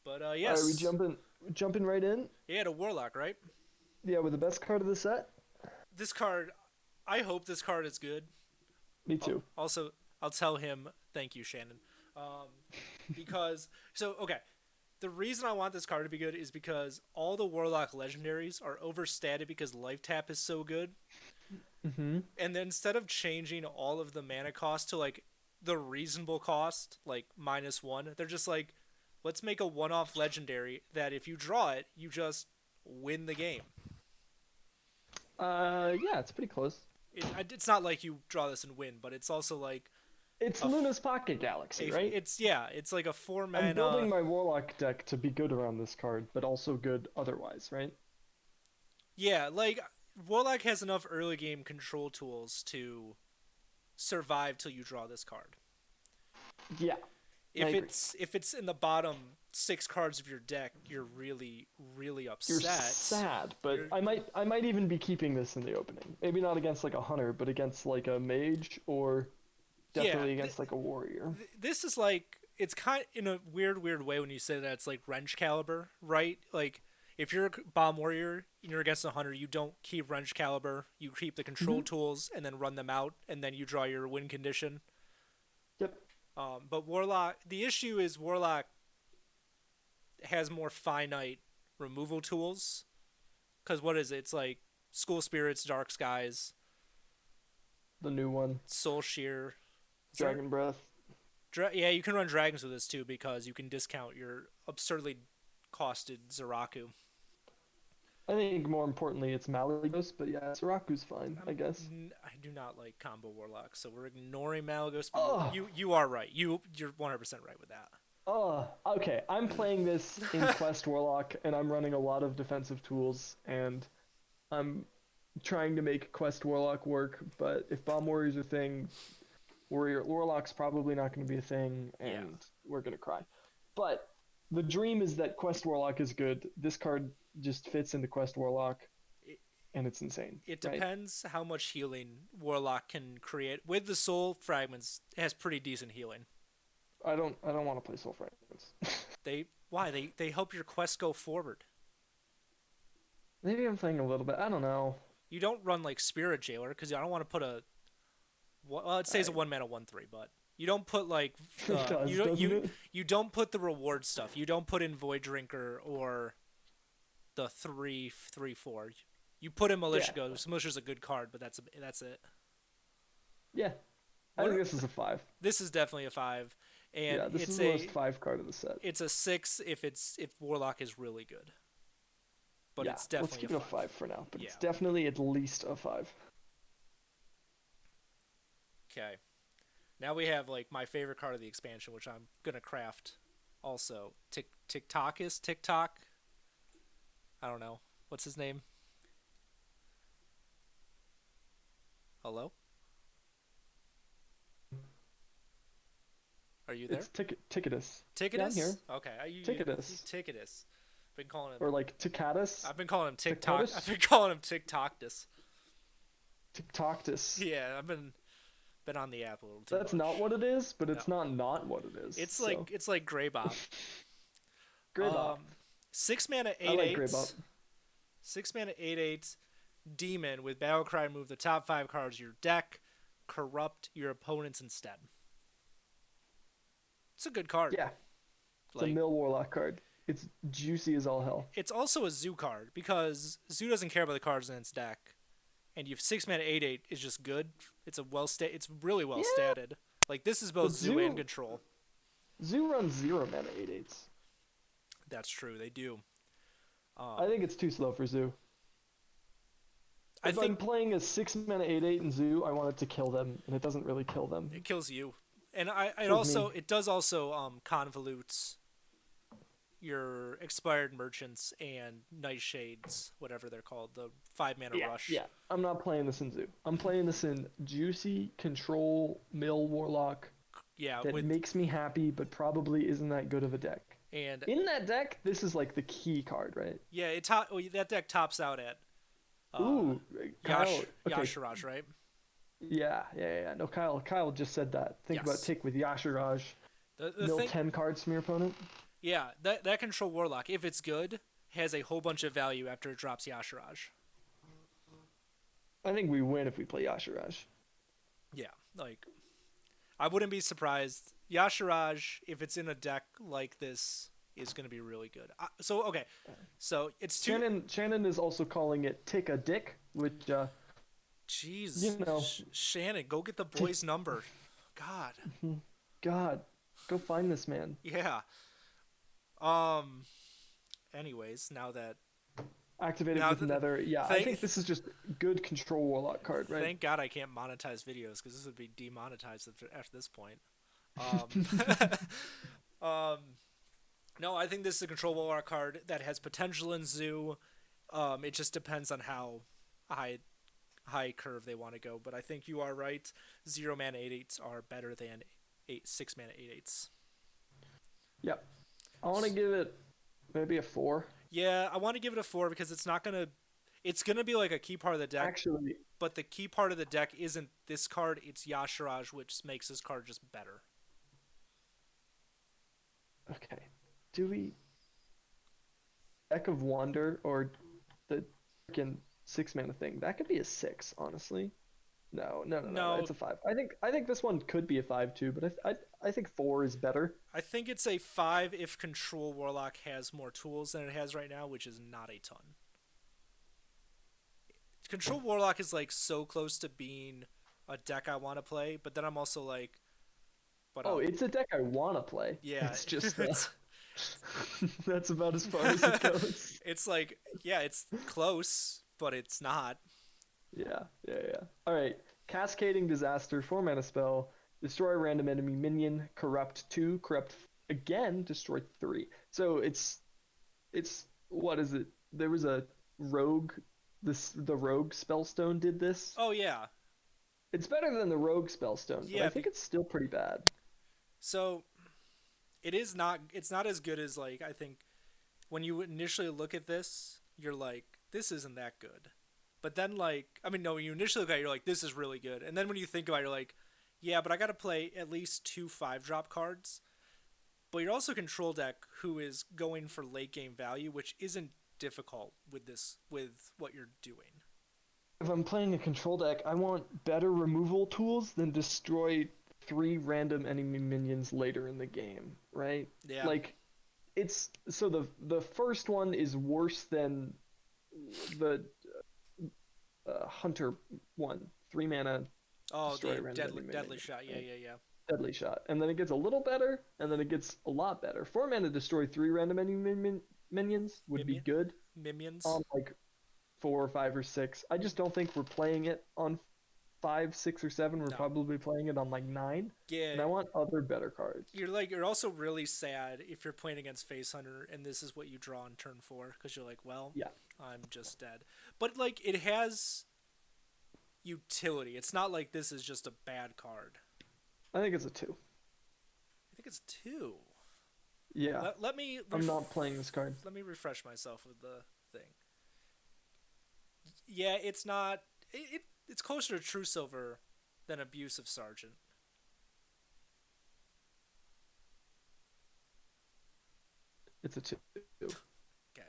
But All right, we yes, jumping right in. he had a Warlock, right? Yeah, with the best card of the set. This card, I hope this card is good. Me too. Also, I'll tell him thank you, Shannon. Um, because okay, the reason I want this card to be good is because all the Warlock legendaries are overstated because life tap is so good. Mm-hmm. And then instead of changing all of the mana cost to like the reasonable cost, like -1, they're just like, let's make a one-off legendary that if you draw it, you just win the game. Yeah, it's pretty close. It's not like you draw this and win, but it's also like It's a Luna's Pocket Galaxy, right? it's like a four I'm building mana. my Warlock deck to be good around this card, but also good otherwise, right? Yeah, like Warlock has enough early game control tools to survive till you draw this card. Yeah, I If agree. it's in the bottom six cards of your deck, you're really You're upset. sad, but You're, I might even be keeping this in the opening. Maybe not against like a hunter, but against like a mage or yeah, definitely against like a warrior. this is like it's kind of, in a weird way when you say that it's like wrench caliber, right? Like if you're a bomb warrior and you're against a hunter, you don't keep wrench caliber. You keep the control Mm-hmm. tools and then run them out, and then you draw your win condition. Yep. But Warlock, the issue is Warlock has more finite removal tools. Because what is it? It's like School Spirits, Dark Skies, The new one, Soul Shear. Dragon Breath. Yeah, you can run dragons with this too because you can discount your absurdly costed Zeraku. I think more importantly, it's Malagos, but yeah, Siraku's fine, I guess. I do not like combo Warlock, so we're ignoring Malagos. But Oh, you are right. You're 100% right with that. okay. I'm playing this in Quest Warlock, and I'm running a lot of defensive tools, and I'm trying to make Quest Warlock work. But if Bomb Warrior's a thing, Warlock's probably not going to be a thing, Yeah. and we're going to cry. But the dream is that Quest Warlock is good. This card just fits into Quest Warlock, It, and it's insane. it Right? depends how much healing Warlock can create. With the Soul Fragments, it has pretty decent healing. I don't want to play Soul Fragments. They help your quest go forward. Maybe I'm playing a little bit. I don't know. You don't run like Spirit Jailer because I don't want to put a. Well, it says a 1 mana 1/3, but you don't put like It does, doesn't it? you don't put the reward stuff. You don't put in Void Drinker or the 3/3/4. You put in Militia Yeah. Ghost. Militia's a good card, but that's it. Yeah. I What think this is a 5. This is definitely a 5, and Yeah, this it's is the most 5 card of the set. it's a 6 if Warlock is really good. But Yeah, it's let's definitely keep a it a 5. 5 for now, but Yeah. it's definitely at least a 5. Okay. Now we have like my favorite card of the expansion, which I'm gonna craft. Also, TikTok. I don't know what's his name. Hello, are you there? It's Ticketus. Yeah, I'm Ticketus. here. Okay, Ticketus. Ticketus. Been calling him. Or like Ticcatus. I've been calling him TikTok. Tictotus? I've been calling him TikToktus. TikToktus. Yeah, I've been on the app a little too That's much. not what it is, but it's No. not what it is. It's so. like Greybop. Greybop. 6 mana I 8 like 8. Greybop. 6 mana 8/8 demon with Battlecry. Move the top 5 cards of your deck. Corrupt your opponents instead. It's a good card. Yeah, it's Like, a Mill Warlock card. It's juicy as all hell. it's also a Zoo card because Zoo doesn't care about the cards in its deck, and you have 6 mana 8/8 is just good. It's a It's really well Yeah. statted. Like this is both But Zoo and control. Zoo runs 0 mana 8/8s. That's true. They do. I think it's too slow for Zoo. I If I'm think playing a 6 mana 8/8 in Zoo, I want it to kill them, and it doesn't really kill them. it kills you, and Kills me. it does also convolutes your expired merchants and nightshades, whatever they're called, the 5 mana rush. Yeah. I'm not playing this in Zoo. I'm playing this in juicy control Mill Warlock Yeah, that with makes me happy, but probably isn't that good of a deck. and In that deck, this is like the key card, right? yeah, that deck tops out at Ooh, Kyle. Okay. Yashiraj, right? Yeah. No, Kyle just said that. Think about Yes. Tick with Yashiraj. The Mill thing 10 cards from your opponent. Yeah, that control warlock, if it's good, has a whole bunch of value after it drops Yashiraj. I think we win if we play Yashiraj. Yeah, like I wouldn't be surprised. Yashiraj, if it's in a deck like this, is going to be really good. So okay, so it's two. Shannon is also calling it "Tick a Dick," which Jeez, you know, Shannon, go get the boy's number. God. God, go find this man. Yeah. Um. Anyways, now that Activated with Nether. Yeah, I think this is just good control warlock card, right? Thank God I can't monetize videos because this would be demonetized after this point. Um, no, I think this is a control warlock card that has potential in zoo. It just depends on how high curve they want to go. But I think you are right. 0-mana 8/8s are better than 6-mana 8/8s. Yep. I want to give it maybe a 4. Yeah, I want to give it a 4 because it's gonna be like a key part of the deck. Actually, but the key part of the deck isn't this card, it's Yashiraj, which makes this card just better. Okay. Do we Deck of Wander or the freaking 6-mana thing? That could be a 6, honestly. No, it's a 5. I think this one could be a 5 too, but I think 4 is better. I think it's a 5 if Control Warlock has more tools than it has right now, which is not a ton. Control Warlock is like so close to being a deck I want to play, but then I'm also like, it's a deck I want to play. Yeah, it's just that's about as far as it goes. It's like, yeah, it's close, but it's not. Yeah. All right, Cascading Disaster, 4-mana spell. Destroy a random enemy minion. Corrupt 2. Corrupt again. Destroy 3. So it's what is it? There was a rogue. The rogue spellstone did this. Oh yeah. It's better than the rogue spellstone, but I think it's still pretty bad. So it's not as good as, like, I think when you initially look at this, you're like, this isn't that good. But then, like, I mean, no, when you initially look at it, you're like, this is really good. And then when you think about it, you're like, yeah, but I got to play at least 2 5-drop cards. But you're also a control deck who is going for late game value, which isn't difficult with what you're doing. If I'm playing a control deck, I want better removal tools than destroy 3 random enemy minions later in the game, right? Yeah. Like, it's so the first one is worse than the Hunter one, 3-mana. Oh, the deadly shot. Yeah. Deadly shot, and then it gets a little better, and then it gets a lot better. 4-mana destroy 3 random enemy minions would be good. Minions. On like 4 or 5 or 6. I just don't think we're playing it on 5, 6, or 7. We're probably playing it on like 9. Yeah. And I want other better cards. You're also really sad if you're playing against Face Hunter and this is what you draw on turn 4, because you're like, well, yeah, I'm just dead. But like, it has utility. It's not like this is just a bad card. I think it's a 2. I think it's 2. Yeah. I'm not playing this card. Let me refresh myself with the thing. Yeah, it's not. It's closer to True Silver than Abusive Sergeant. It's a 2. Okay.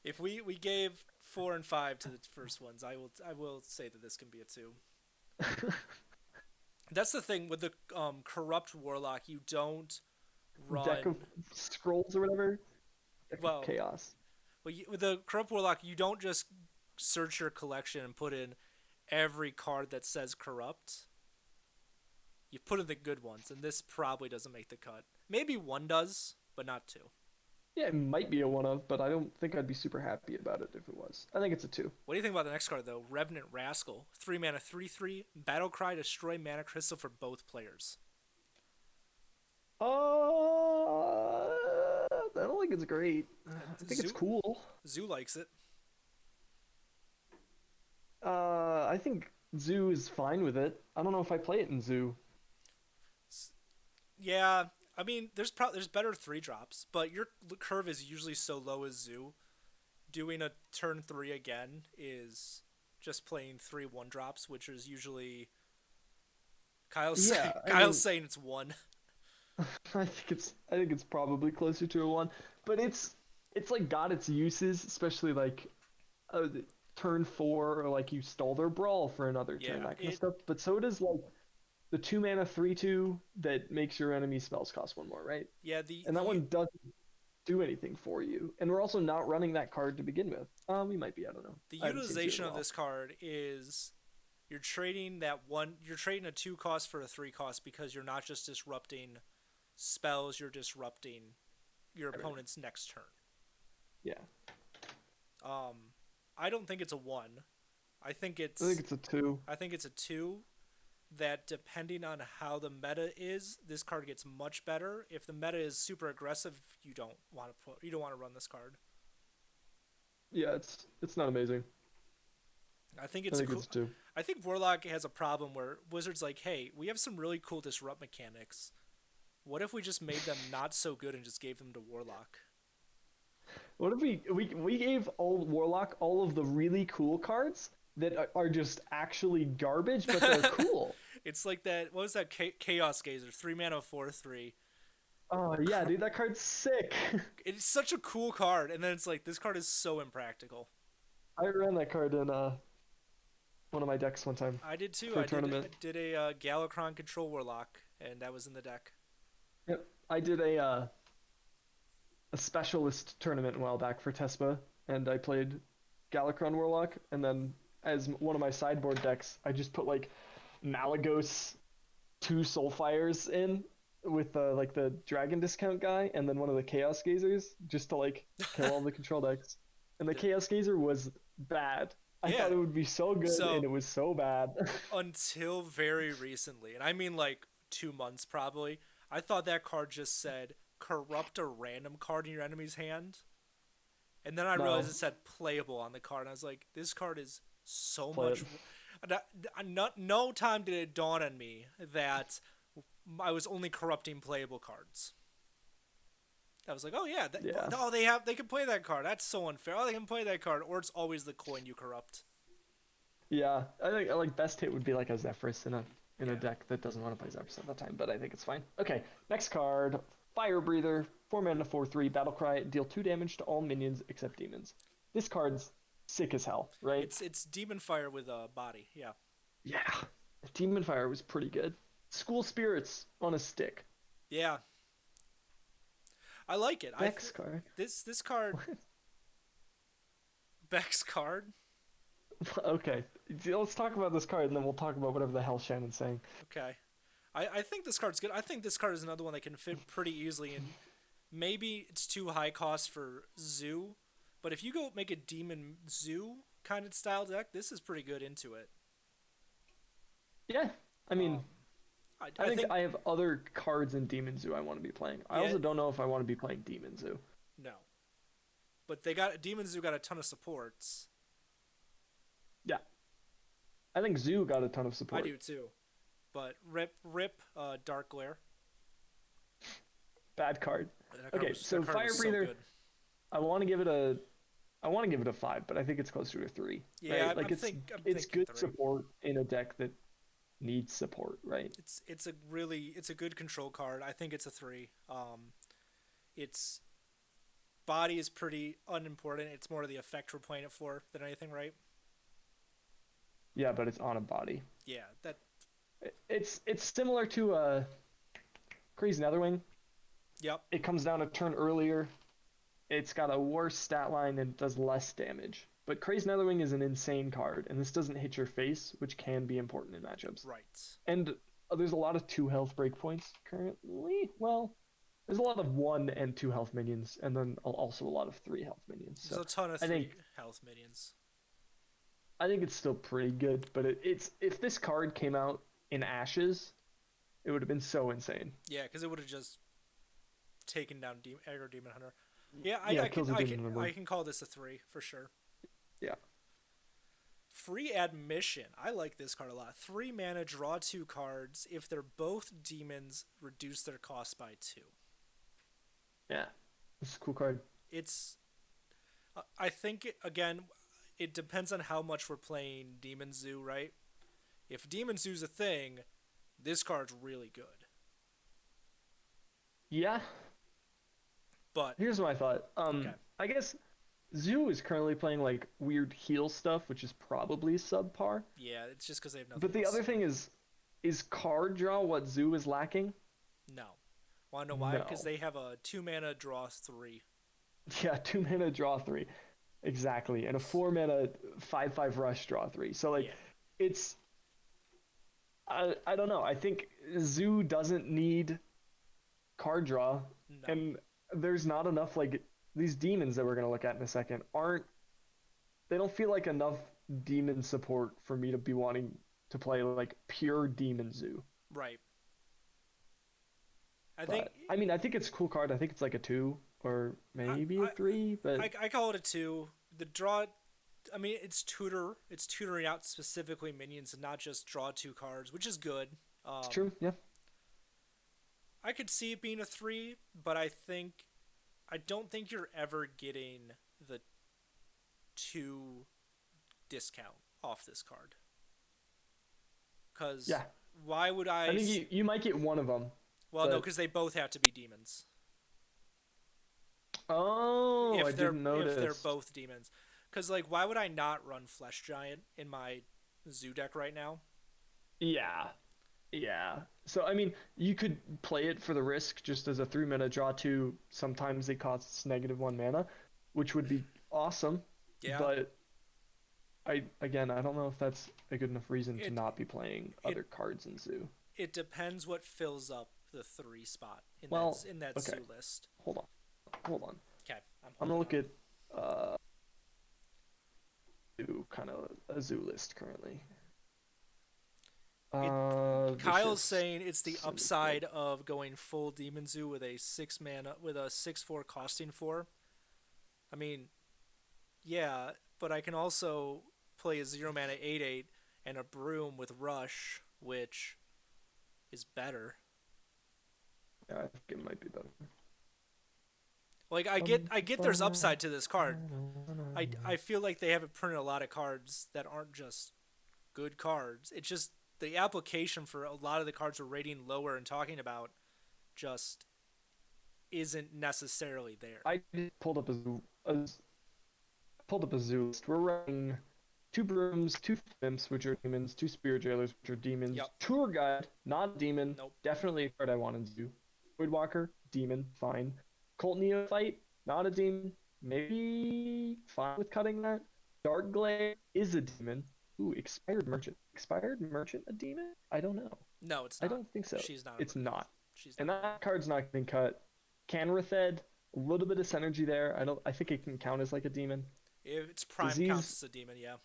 If we gave 4 and 5 to the first ones, I will say that this can be a 2. That's the thing with the Corrupt Warlock. You don't run Deck of Scrolls or whatever. Well, Chaos. Well, with the Corrupt Warlock, you don't just search your collection and put in every card that says Corrupt. You put in the good ones, and this probably doesn't make the cut. Maybe 1 does, but not 2. Yeah, it might be a 1-of, but I don't think I'd be super happy about it if it was. I think it's a 2. What do you think about the next card, though? Revenant Rascal. 3-mana, 3/3. Battlecry, destroy mana crystal for both players. I don't think it's great. I think it's cool. Zoo likes it. I think Zoo is fine with it. I don't know if I play it in Zoo. Yeah, I mean, there's better 3-drops, but your curve is usually so low as Zoo. Doing a turn 3 again is just playing 3 1-drops, which is usually Kyle's saying it's 1. I think it's probably closer to a one, but it's like got its uses, especially like the turn four, or like you stole their brawl for another turn, Yeah, that kind of stuff. But so does like the 2 mana 3/2 that makes your enemy spells cost one more, right? yeah, the And that the one doesn't do anything for you. And we're also not running that card to begin with. We might be, I don't know. the I haven't seen two in utilization a of while. this card is you're trading a 2 cost for a 3 cost because you're not just disrupting spells, you're disrupting your Everything. opponent's next turn. Yeah. Um, I don't think it's a 1. I think I think it's it's a two. I think it's a 2 that depending on how the meta is, this card gets much better. If the meta is super aggressive, you don't want to run this card. Yeah, it's not amazing. I think I it's a think cool it's a two. I think Warlock has a problem where Wizards like, "Hey, we have some really cool disrupt mechanics. What if we just made them not so good and just gave them to Warlock?" What if we gave old Warlock all of the really cool cards that are just actually garbage, but they're cool? It's like that. What was that? Chaos Gazer, 3 mana, 4/3. Oh yeah, dude, that card's sick. It's such a cool card, and then it's like this card is so impractical. I ran that card in one of my decks one time I did too. for a I tournament. did a Galakron Control Warlock, and that was in the deck. Yep. I did a specialist tournament a while back for Tespa, and I played Galakron Warlock, and then as one of my sideboard decks, I just put like Malagos, two Soulfires in with like the Dragon discount guy, and then one of the Chaos Gazers just to like kill all the control decks. And the Chaos Gazer was bad. I Yeah. thought it would be so good, So and it was so bad. until very recently, and I mean like 2 months probably, I thought that card just said corrupt a random card in your enemy's hand. And then I No, realized it said playable on the card, and I was like, this card is so play much. it. No time did it dawn on me that I was only corrupting playable cards. I was like, oh yeah, Yeah. oh they can play that card. That's so unfair. Oh, they can play that card, or it's always the coin you corrupt. Yeah, I think like best hit would be like a Zephyrus in a Yeah. deck that doesn't want to play Zephyrus at the time, but I think it's fine. Okay, next card, Fire Breather, 4 mana 4/3, Battle Cry, deal 2 damage to all minions except demons. This card's sick as hell, right? It's Demon Fire with a body. Yeah. Yeah, Demon Fire was pretty good. School Spirits on a stick. Yeah. I like it. Next card. This card Beck's card. Okay, let's talk about this card and then we'll talk about whatever the hell Shannon's saying. Okay. I think this card's good. I think this card is another one that can fit pretty easily in. Maybe it's too high cost for Zoo, but if you go make a Demon Zoo kind of style deck, this is pretty good into it. Yeah, I mean, Um, I think I have other cards in Demon Zoo I want to be playing. I Yeah. also don't know if I want to be playing Demon Zoo. no, but Demon Zoo got a ton of supports. Yeah. I think Zoo got a ton of support. I do too, but rip Dark Glare. Bad card. That card Okay, was, so that card Fire was so Breather, good. I want to give it a 5, but I think it's closer to a 3. Yeah, right? Like I'm it's thinking good 3. support in a deck that needs support, right? It's a good control card. I think it's a 3. Its body is pretty unimportant. It's more the effect we're playing it for than anything, right? Yeah, but it's on a body. Yeah, that It's similar to Crazy Netherwing. yep. It comes down a turn earlier. It's got a worse stat line and does less damage. But Crazy Netherwing is an insane card, and this doesn't hit your face, which can be important in matchups. Right. And there's a lot of 2 health breakpoints currently. Well, there's a lot of 1 and 2 health minions, and then also a lot of 3 health minions. There's So a ton of I 3 think health minions. I think it's still pretty good, but it's if this card came out in Ashes, it would have been so insane. Yeah, because it would have just taken down Aggro Demon Hunter. Yeah, Yeah, kills a demon on the board. I can call this a 3 for sure. Yeah. Free Admission. I like this card a lot. 3 mana, draw 2 cards. If they're both demons, reduce their cost by 2. Yeah. This is a cool card. It's I think again, it depends on how much we're playing Demon Zoo, right? If Demon Zoo's a thing, this card's really good. Yeah. But Here's my thought. okay, I guess Zoo is currently playing like weird heal stuff, which is probably subpar. yeah, it's just because they have nothing But the else other to do. thing is card draw what Zoo is lacking? No, want to know why? Because No. they have a 2 mana draw 3. Yeah, 2 mana draw 3. Exactly. And a 4 mana 5/5 rush draw 3. So like Yeah, it's I don't know. I think Zoo doesn't need card draw, no, and there's not enough like these demons that we're gonna look at in a second aren't they don't feel like enough demon support for me to be wanting to play like pure demon Zoo. right. I think But I mean, I think it's a cool card. I think it's like a 2 or I, maybe a I 3, but I call it a 2. The draw, I mean, it's tutoring out specifically minions and not just draw 2 cards, which is good. it's true. Yeah. I could see it being a 3, but I don't think you're ever getting the 2 discount off this card. Cause Yeah. why would I? I think you might get one of them. Well, but... no, because they both have to be demons. Oh, I didn't notice. If they're both demons, because like, why would I not run Flesh Giant in my Zoo deck right now? Yeah. Yeah. So I mean, you could play it for the risk just as a 3 mana draw 2. Sometimes it costs -1 mana, which would be awesome. Yeah. But I don't know if that's a good enough reason to not be playing other cards in Zoo. It depends what fills up the 3 spot in that okay. Zoo list. Hold on. Okay, I'm gonna look at Zoo kind of a Zoo list currently. Kyle's saying it's the upside of going full Demon Zoo with a 6 mana with a 6/4 costing 4. I mean, yeah, but I can also play a 0 mana 8/8 and a Broom with Rush, which is better. Yeah, I think it might be better. Like I get there's upside to this card. I feel like they haven't printed a lot of cards that aren't just good cards. It's just the application for a lot of the cards we're rating lower and talking about just isn't necessarily there. I just pulled up a zoo list. We're running 2 Brooms, 2 Imps, which are demons, 2 Spirit Jailers, which are demons, Yep. Tour Guide, not a demon, Nope. definitely a card I want in Zoo. Voidwalker, demon, fine. Cult Neophyte, not a demon, maybe fine with cutting that. Dark Glare is a demon. Ooh, Expired Merchant. Expired Merchant a demon? I don't know. No, it's I not. don't think so. She's not. It's not. She's And not. that card's not getting cut. Canrathed, a little bit of synergy there. I think it can count as like a demon. If it's prime Disease- counts as a demon, yeah.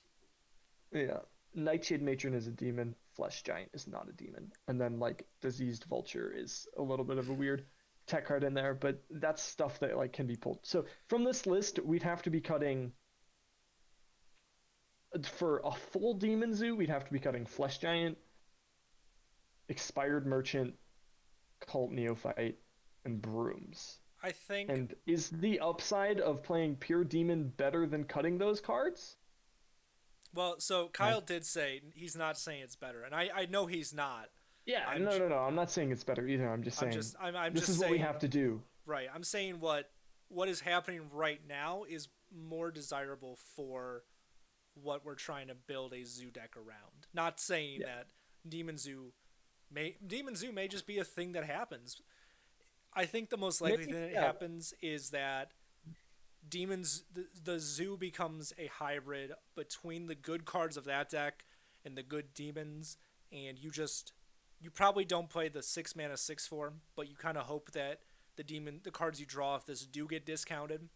Yeah. Nightshade Matron is a demon. Flesh Giant is not a demon. And then like Diseased Vulture is a little bit of a weird tech card in there, but that's stuff that like can be pulled. So from this list, we'd have to be cutting for a full Demon Zoo, we'd have to be cutting Flesh Giant, Expired Merchant, Cult Neophyte, and Brooms. I think. And is the upside of playing pure demon better than cutting those cards? Well, so Kyle did say he's not saying it's better, and I know he's not. Yeah, no. I'm not saying it's better either. I'm just saying this is what we have to do. Right. I'm saying what is happening right now is more desirable for what we're trying to build a Zoo deck around. Not saying that Demon Zoo may just be a thing that happens. I think the most likely thing that happens is that the Zoo becomes a hybrid between the good cards of that deck and the good demons, and you probably don't play the 6 mana 6/4, but you kind of hope that the cards you draw off this do get discounted,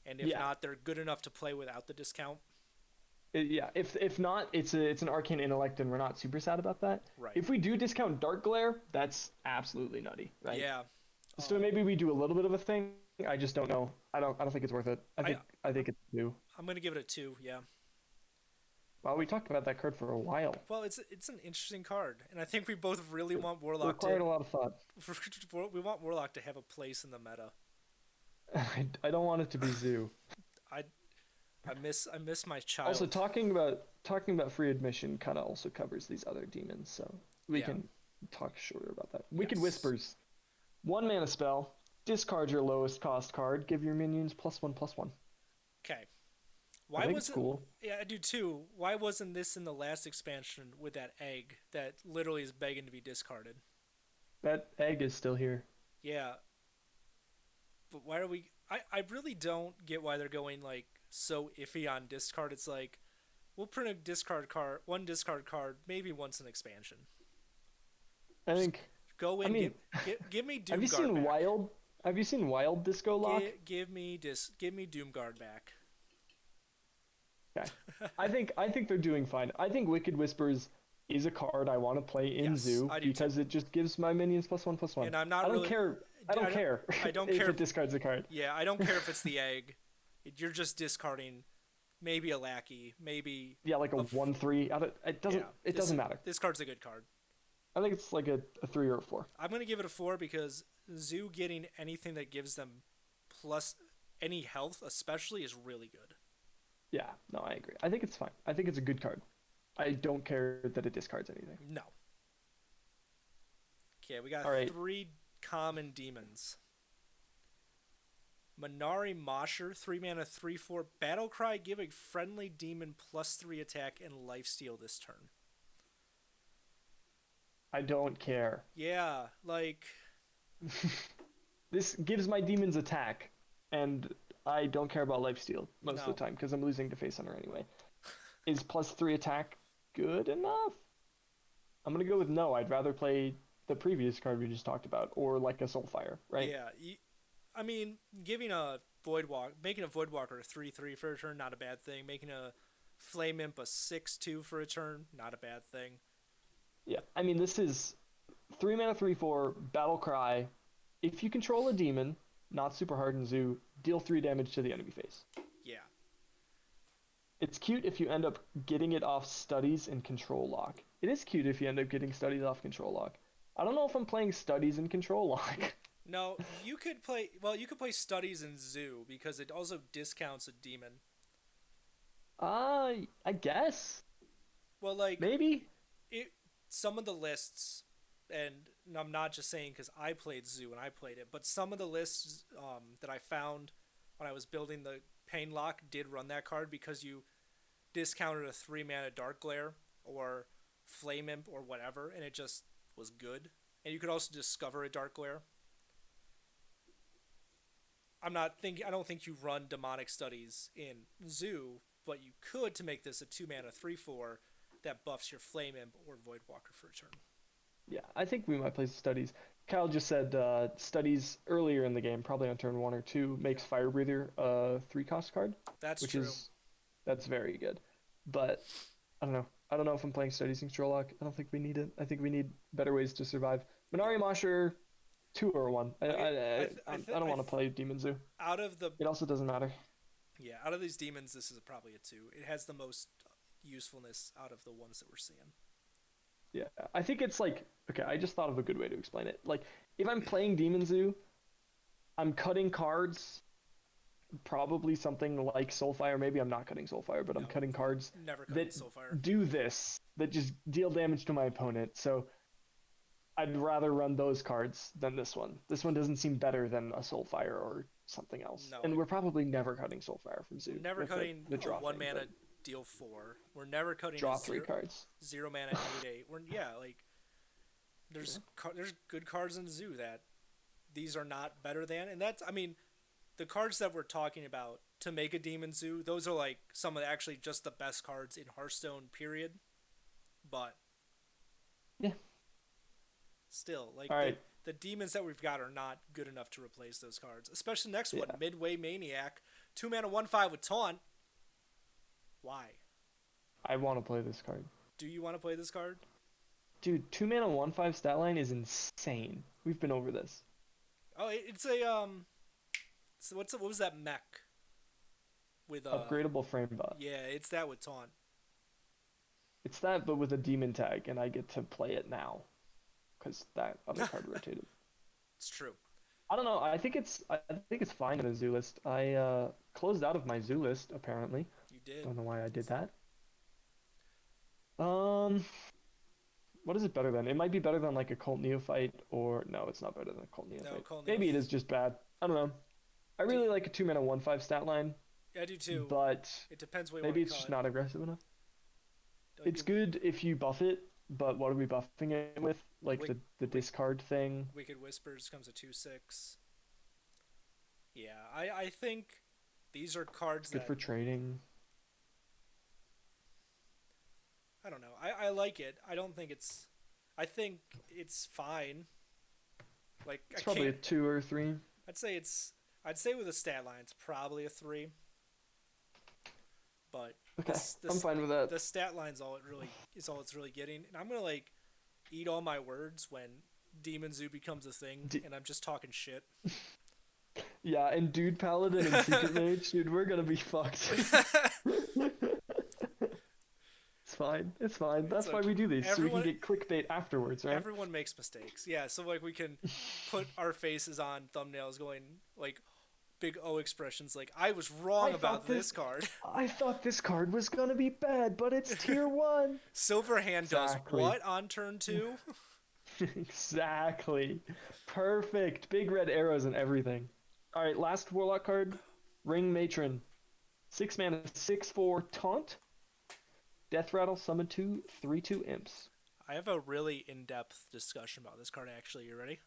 and if not, they're good enough to play without the discount. If not, it's an Arcane Intellect, and we're not super sad about that. Right. If we do discount Dark Glare, that's absolutely nutty, right? Yeah. So maybe we do a little bit of a thing. I just don't know. I don't think it's worth it. I think it's 2. I'm gonna give it a 2. Yeah. Well, we talked about that card for a while. Well, it's an interesting card, and I think we both really want It Warlock required a lot of thought. we want Warlock to have a place in the meta. I don't want it to be Zoo. I miss my child. Also, talking about free admission kind of also covers these other demons, so we can talk shorter about that. Wicked Whispers, 1 mana spell, discard your lowest cost card. Give your minions +1/+1. Okay. I Why think it's wasn't? cool. Yeah, I do too. Why wasn't this in the last expansion with that egg that literally is begging to be discarded? That egg is still here. Yeah, but why are we? I really don't get why they're going like so iffy on discard. It's like we'll print a discard card, one discard card, maybe once an expansion. I Just think. go I in, mean, give me have you Doomguard seen back. Wild? Have you seen Wild Disco Lock? Give me Doomguard back. Okay. I think they're doing fine. I think Wicked Whispers is a card I want to play in Yes, Zoo I do because too. it just gives my minions +1/+1. And I'm I not don't really. care. I don't care I don't if care. it discards a card. Yeah, I don't care if it's the egg. You're just discarding maybe a lackey, maybe Yeah, like a a f- 1/3. It doesn't. yeah. It doesn't matter. This card's a good card. I think it's like a 3 or a 4. I'm gonna give it a 4 because Zoo getting anything that gives them plus any health, especially, is really good. Yeah. No, I agree. I think it's fine. I think it's a good card. I don't care that it discards anything. No. Okay, we got All right. 3 common demons. Minari Mosher, 3 mana, 3/4 Battlecry, give a friendly demon +3 attack and lifesteal this turn. I don't care. Yeah, like This gives my demons attack, and I don't care about lifesteal most no. of the time because I'm losing to Face Hunter anyway. Is +3 attack good enough? I'm gonna go with no. I'd rather play the previous card we just talked about, or like a Soulfire, right? Yeah, I mean, giving a making a Voidwalker a 3/3 for a turn, not a bad thing. Making a Flame Imp a 6/2 for a turn, not a bad thing. Yeah. I mean, this is 3 mana, 3/4 Battle Cry. If you control a demon, not super hard in Zoo, deal 3 damage to the enemy face. Yeah, It's cute if you end up getting it off Studies and Control Lock. It is cute if you end up getting Studies off Control Lock. I don't know if I'm playing Studies and Control Lock. no, you could play. Well, you could play Studies in Zoo because it also discounts a demon. I guess. Well, like Maybe. it. Some of the lists, and I'm not just saying because I played Zoo and I played it, but some of the lists that I found when I was building the Pain Lock did run that card because you discounted a 3 mana Dark Glare or Flame Imp or whatever, and it just was good. And you could also discover a Dark Glare. I don't think you run Demonic Studies in Zoo, but you could to make this a 2 mana 3/4 that buffs your Flame Imp or Voidwalker for a turn. Yeah, I think we might play Studies. Kyle just said Studies earlier in the game, probably on turn 1 or 2, makes Fire Breather a 3-cost card, That's which true. that's very good. But I don't know. I don't know if I'm playing Studies and Control Lock. I don't think we need it. I think we need better ways to survive. Minari Mosher, 2 or 1. I don't want to play Demon Zoo. Out of the It also doesn't matter. Yeah, out of these demons, this is probably a 2. It has the most usefulness out of the ones that we're seeing. Yeah, I think it's like, okay, I just thought of a good way to explain it. Like, if I'm playing Demon Zoo, I'm cutting cards, probably something like Soulfire. Maybe I'm not cutting Soulfire, but I'm No, cutting cards Never cutting that Soulfire. do this, that just deal damage to my opponent. So I'd rather run those cards than this one. This one doesn't seem better than a Soulfire or something else. No. And we're probably never cutting Soulfire from Zoo. Never with cutting the draw a 1 thing, mana but deal 4. We're never cutting draw a 3 cards. 0 mana 8/8. Like there's there's good cards in Zoo that these are not better than, and that's, I mean, the cards that we're talking about to make a Demon Zoo, those are like some of actually just the best cards in Hearthstone, period. But Yeah. still, like All right. the demons that we've got are not good enough to replace those cards. Especially the next one, Yeah. Midway Maniac, 2 mana 1/5 with Taunt. Why? I want to play this card. Do you want to play this card? Dude, 2 mana 1/5 stat line is insane. We've been over this. Oh, it's a So what was that mech? With Upgradable frame bot. Yeah, it's that with Taunt. It's that, but with a demon tag, and I get to play it now, because that other card rotated. It's true. I don't know. I think it's fine in a zoo list. I closed out of my zoo list apparently. You did. Don't know why I did that. What is it better than? It might be better than like a Cult Neophyte, or no, it's not better than a Cult No, Neophyte. Call Neo. Maybe it is just bad. I don't know. I really like a 2 mana 1/5 stat line, I do too. but It depends what you maybe want to it's just cut. not aggressive enough. Like It's good if you buff it, but what are we buffing it with? Like Wick, the Wick, discard thing. Wicked Whispers comes a 2/6. Yeah, I think these are cards It's good that for trading. I don't know. I like it. I don't think it's. I think it's fine. Like It's I probably a can't. 2 or 3. I'd say it's. I'd say with a stat line, it's probably a 3. But Okay, this I'm fine with that. the stat line's all it really is all it's really getting, and I'm gonna like eat all my words when Demon Zoo becomes a thing, and I'm just talking shit. Yeah, and Dude Paladin and Secret Mage, dude, we're gonna be fucked. It's fine. It's fine. It's That's why like we do these, so we can everyone get clickbait afterwards, right? everyone makes mistakes. Yeah, so like we can put our faces on thumbnails going like big O expressions like I was wrong about this card. I thought this card was gonna be bad, but it's tier 1. Silverhand Exactly. does what on turn 2? Exactly. Perfect. Big red arrows and everything. All right, last Warlock card, Ring Matron. 6 mana, 6/4 taunt. Death Rattle, summon 2, 3/2 imps. I have a really in-depth discussion about this card actually. You ready?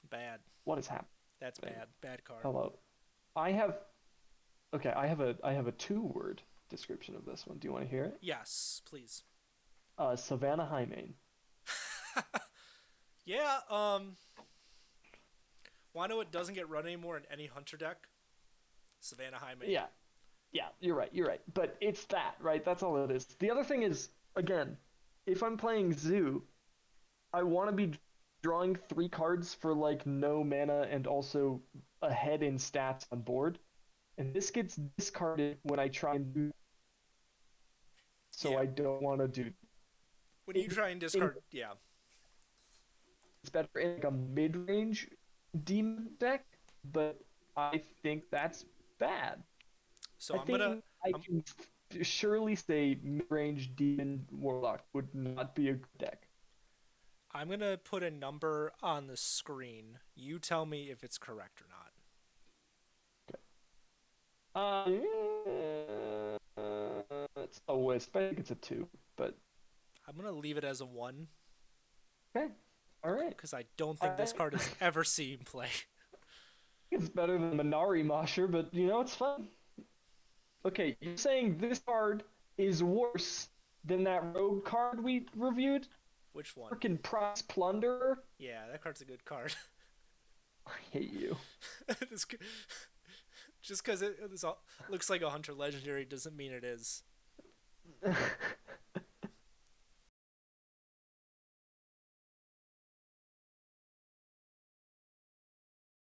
Bad. What has happened? That's bad. Bad card. Hello. I have I have a 2-word description of this one. Do you want to hear it? Yes, please. Savannah Highmane. Yeah, wanna know it doesn't get run anymore in any hunter deck? Savannah Hyman. Yeah. Yeah, you're right. You're right. But it's that, right? That's all it is. The other thing is, again, if I'm playing Zoo, I want to be drawing 3 cards for like no mana and also ahead in stats on board. And this gets discarded when I try and do. So Yeah. I don't want to do. When you try and discard, yeah. It's better in like a mid-range demon deck, but I think that's bad. So I think I can surely say mid-range demon warlock would not be a good deck. I'm gonna put a number on the screen. You tell me if it's correct or not. It's a wisp. I think it's a 2, but I'm gonna leave it as a 1 okay. All right. because I don't think this card has ever seen play. It's better than Minari Mosher, but you know, it's fun. Okay, you're saying this card is worse than that rogue card we reviewed? Which one? Freaking Prize Plunderer? Yeah, that card's a good card. I hate you. Just because it looks like a hunter legendary doesn't mean it is.